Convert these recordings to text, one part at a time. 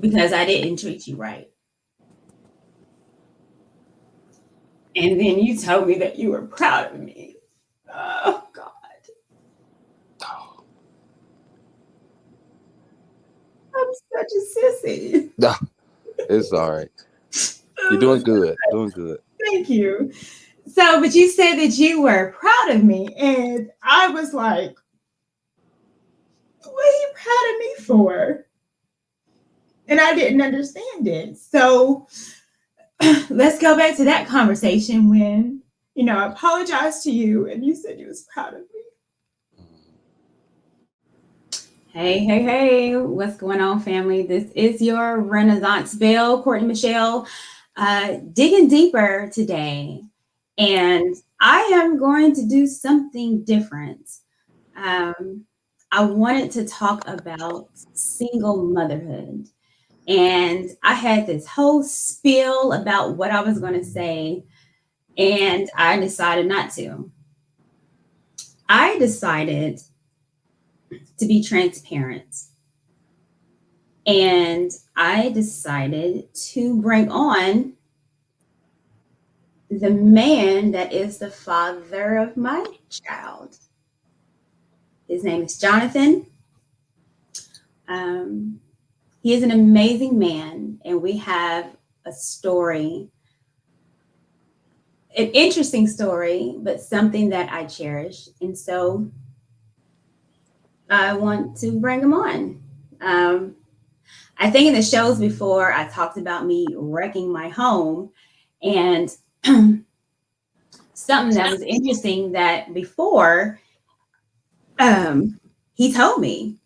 because I didn't treat you right. And then you told me that you were proud of me. Oh, God. I'm such a sissy. Nah, it's all right. You're doing good. Doing good. Thank you. So, but you said that you were proud of me. And I was like, what are you proud of me for? And I didn't understand it. So let's go back to that conversation when, I apologized to you and you said you was proud of me. Hey, hey, hey, what's going on, family? This is your Renaissance Belle, Courtney Michelle, digging deeper today. And I am going to do something different. Um, I wanted to talk about single motherhood. And I had this whole spiel about what I was going to say, and I decided not to. I decided to be transparent. And I decided to bring on the man that is the father of my child. His name is Jonathan. Um, he is an amazing man, and we have a story, an interesting story, but something that I cherish. And so I want to bring him on. Um, I think in the shows before, I talked about me wrecking my home. And something that was interesting that before, he told me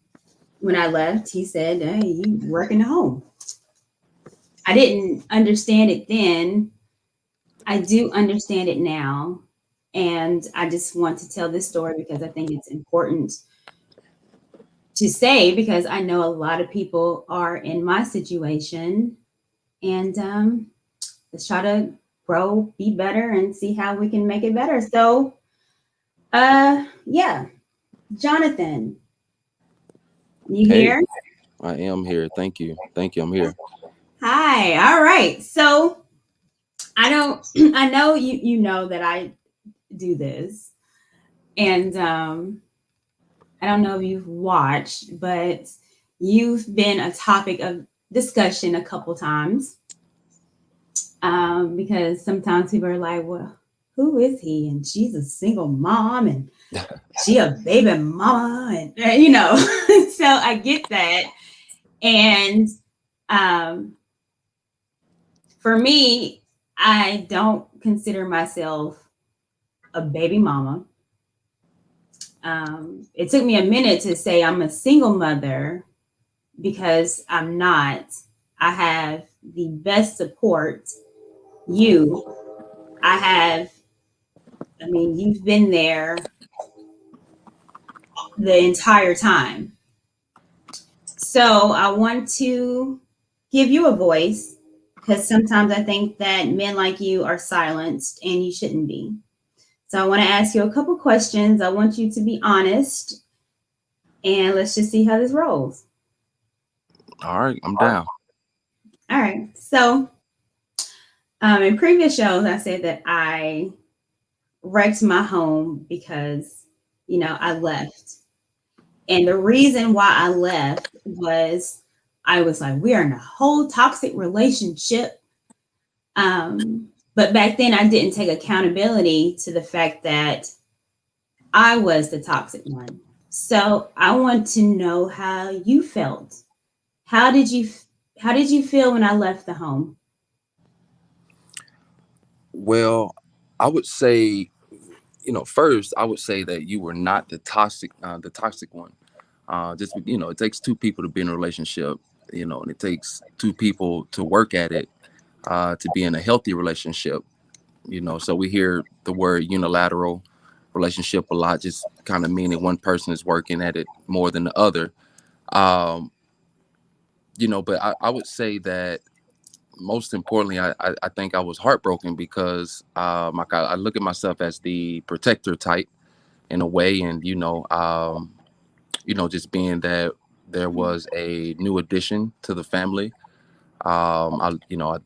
when I left, he said, hey, you wrecking the home. I didn't understand it then. I do understand it now. And I just want to tell this story because I think it's important to say, because I know a lot of people are in my situation. And let's try to grow, be better, and see how we can make it better. So, yeah, Jonathan, you Hey, here? I am here. Thank you. Thank you. I'm here. Hi. All right. So I don't. I know you know that I do this, and I don't know if you've watched, but you've been a topic of discussion a couple times, because sometimes people are like, well, who is he? And she's a single mom, and she a baby mama, and so I get that. And um, for me, I don't consider myself a baby mama. It took me a minute to say I'm a single mother because I'm not. I have the best support. You, I have, I mean, you've been there the entire time. So I want to give you a voice because sometimes I think that men like you are silenced and you shouldn't be. So I want to ask you a couple questions. I want you to be honest and let's just see how this rolls. All right. I'm down. All right. So in previous shows, I said that I wrecked my home because, I left. And the reason why I left was I was like, we are in a whole toxic relationship. But back then, I didn't take accountability to the fact that I was the toxic one. So I want to know how you felt. How did you how did you feel when I left the home? Well, I would say, first, I would say that you were not the toxic one. Just it takes two people to be in a relationship. And it takes two people to work at it to be in a healthy relationship. So we hear the word unilateral relationship a lot, just kind of meaning one person is working at it more than the other. Um, but I would say that most importantly, I think I was heartbroken because I look at myself as the protector type in a way, and just being that there was a new addition to the family. I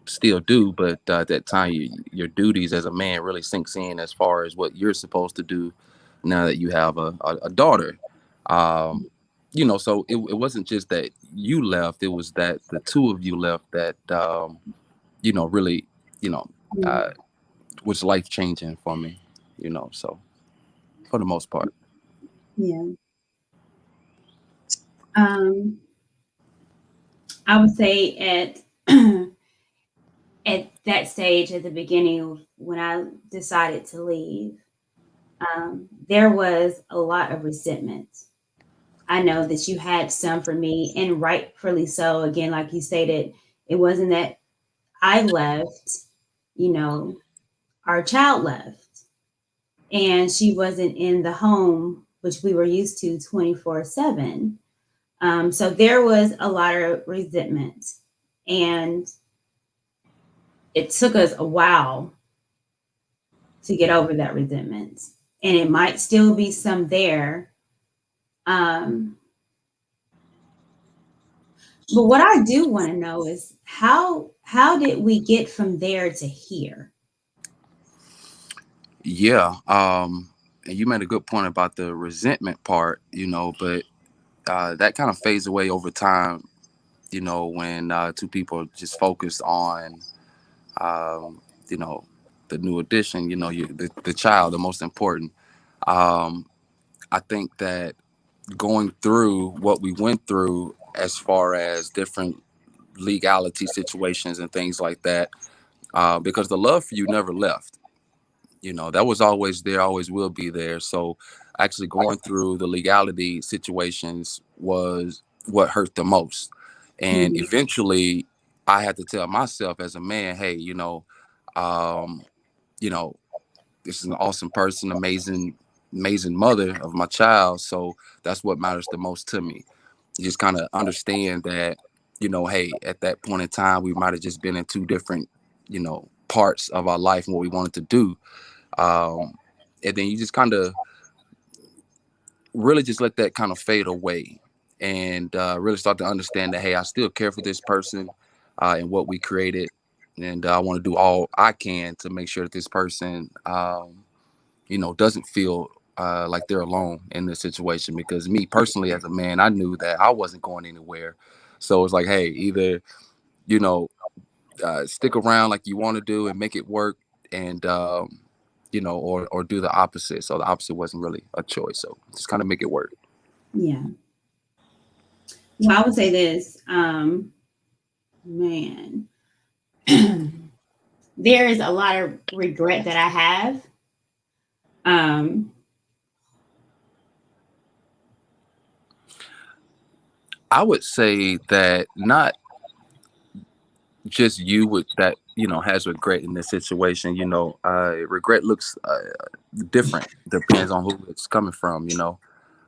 still do, but at that time, your duties as a man really sinks in as far as what you're supposed to do now that you have a daughter. Um, so it wasn't just that you left; it was that the two of you left that really, you know, Mm, uh, was life changing for me. So for the most part, yeah. Um, I would say at at that stage at the beginning of when I decided to leave, there was a lot of resentment. I know that you had some for me, and rightfully so. Again, like you stated, it wasn't that I left, you know, our child left, and she wasn't in the home, which we were used to 24/7. So there was a lot of resentment, and it took us a while to get over that resentment. And it might still be some there. Um, but what I do want to know is how did we get from there to here? yeah. And you made a good point about the resentment part, but that kind of fades away over time, when two people just focus on, um, you know, the new addition, the child, the most important. Um, I think that going through what we went through as far as different legality situations and things like that, because the love for you never left. That was always there, always will be there. So actually going through the legality situations was what hurt the most. And Mhm. eventually I had to tell myself as a man, hey, um, you know, this is an awesome person, amazing mother of my child. So that's what matters the most to me. You just kind of understand that, hey, at that point in time, we might have just been in two different, parts of our life and what we wanted to do. And then you just kind of really just let that kind of fade away and really start to understand that, hey, I still care for this person and what we created. And I want to do all I can to make sure that this person, doesn't feel like they're alone in this situation. Because me personally, as a man, I knew that I wasn't going anywhere. So it's like, hey, either, you know, stick around like you want to do and make it work, and or do the opposite. So the opposite wasn't really a choice. So just kind of make it work. Yeah. Well, I would say this, man, there is a lot of regret that I have. Um, I would say that not just you with that has regret in this situation. Regret looks different, depends on who it's coming from.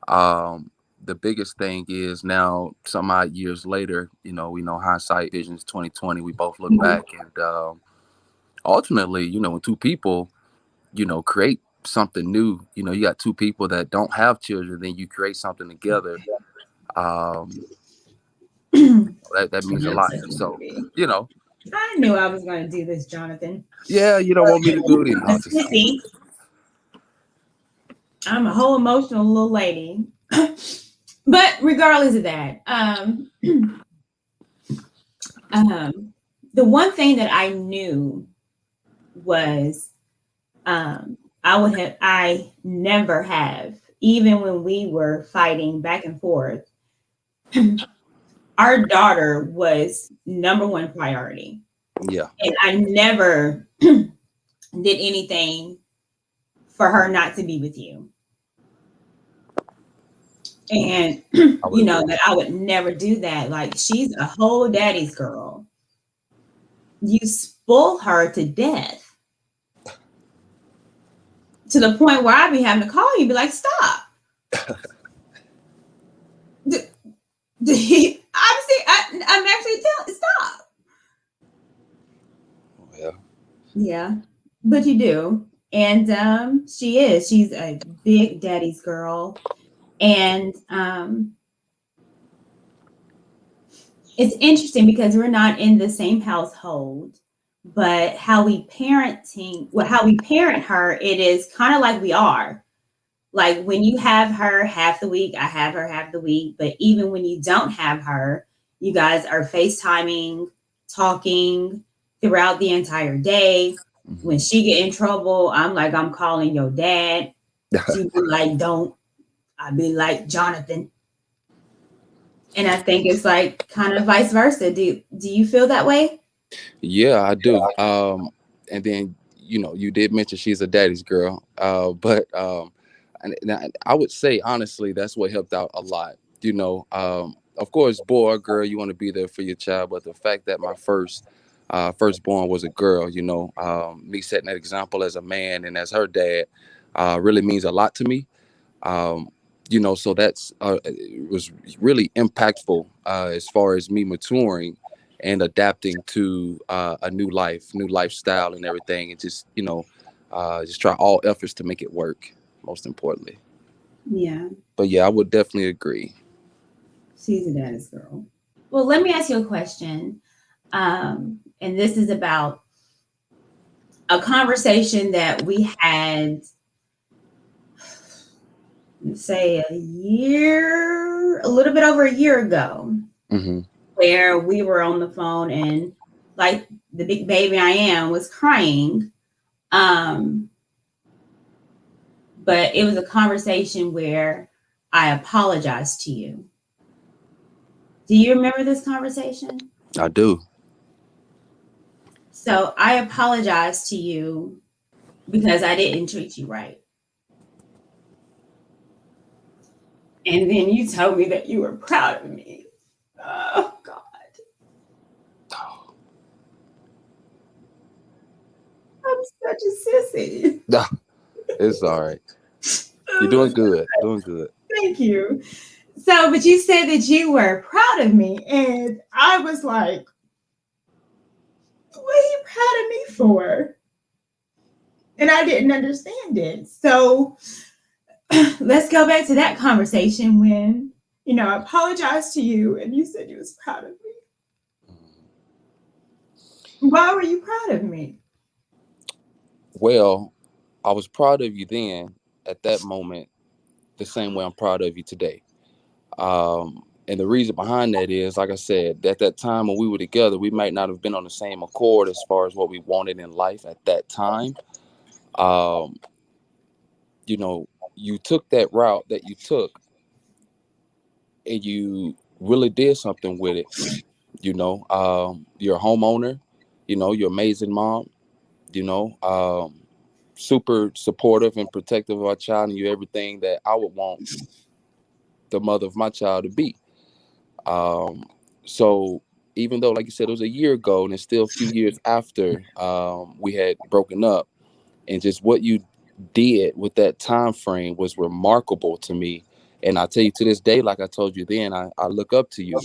Um, the biggest thing is now, some odd years later, we know hindsight visions 2020. We both look mhm, back, and ultimately, when two people, create something new, you got two people that don't have children, then you create something together. Um, that means a I'm lot. such a So, beauty. you know, I knew I was going to do this, Jonathan. yeah, you don't want me to do it. I'm a sissy. I'm a whole emotional little lady. But regardless of that, the one thing that I knew was I never have, even when we were fighting back and forth, our daughter was number one priority. Yeah, And I never did anything for her not to be with you. And I would agree. that I would never do that. Like, she's a whole daddy's girl. You spoil her to death, to the point where I'd be having to call you, be like, stop. I'm actually telling, stop. Yeah, Yeah, but you do. And she's a big daddy's girl. And it's interesting because we're not in the same household, but how we parent her, it is kind of like we are. Like when you have her half the week, I have her half the week. But even when you don't have her, you guys are FaceTiming, talking throughout the entire day. When Mhm. she get in trouble, I'm like, I'm calling your dad. She be like, don't. I be like, Jonathan. And I think it's like kind of vice versa. Do you feel that way? Yeah, I do. And then you did mention she's a daddy's girl, but and I would say honestly that's what helped out a lot. Of course, boy or girl, you want to be there for your child, but the fact that my firstborn was a girl, me setting that example as a man and as her dad, really means a lot to me. um, so that's it was really impactful as far as me maturing and adapting to a new lifestyle and everything, and just try all efforts to make it work, most importantly. Yeah, But yeah, I would definitely agree. she's a daddy's girl. Well, let me ask you a question. And this is about a conversation that we had, say, a little bit over a year ago, Hmm. where we were on the phone and like the big baby I am was crying. Um, but it was a conversation where I apologized to you. Do you remember this conversation? I do. So I apologized to you because I didn't treat you right. And then you told me that you were proud of me. Oh, God. I'm such a sissy. Nah, it's all right. You're doing good. Doing good. Thank you. So, but you said that you were proud of me. And I was like, what are you proud of me for? And I didn't understand it. So let's go back to that conversation when, I apologized to you and you said you was proud of me. Why were you proud of me? Well, I was proud of you then at that moment, the same way I'm proud of you today. And the reason behind that is, like I said, at that time when we were together, we might not have been on the same accord as far as what we wanted in life at that time. Um, you know, you took that route that you took and you really did something with it. You're a homeowner, you're an amazing mom, you know, um, super supportive and protective of our child, and you're everything that I would want the mother of my child to be. Um, so even though, like you said, it was a year ago, and it's still a few years after we had broken up, and just what you did with that time frame was remarkable to me. And I tell you to this day, like I told you then, I look up to you,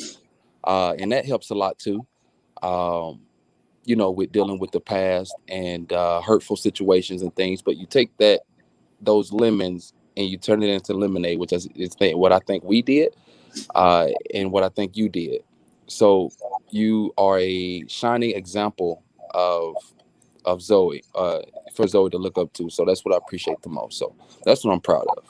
and that helps a lot too. Um, with dealing with the past and hurtful situations and things. But you take those lemons and you turn it into lemonade, which is what I think we did and what I think you did. So you are a shining example of Zoe for Zoe to look up to. So that's what I appreciate the most. So that's what I'm proud of.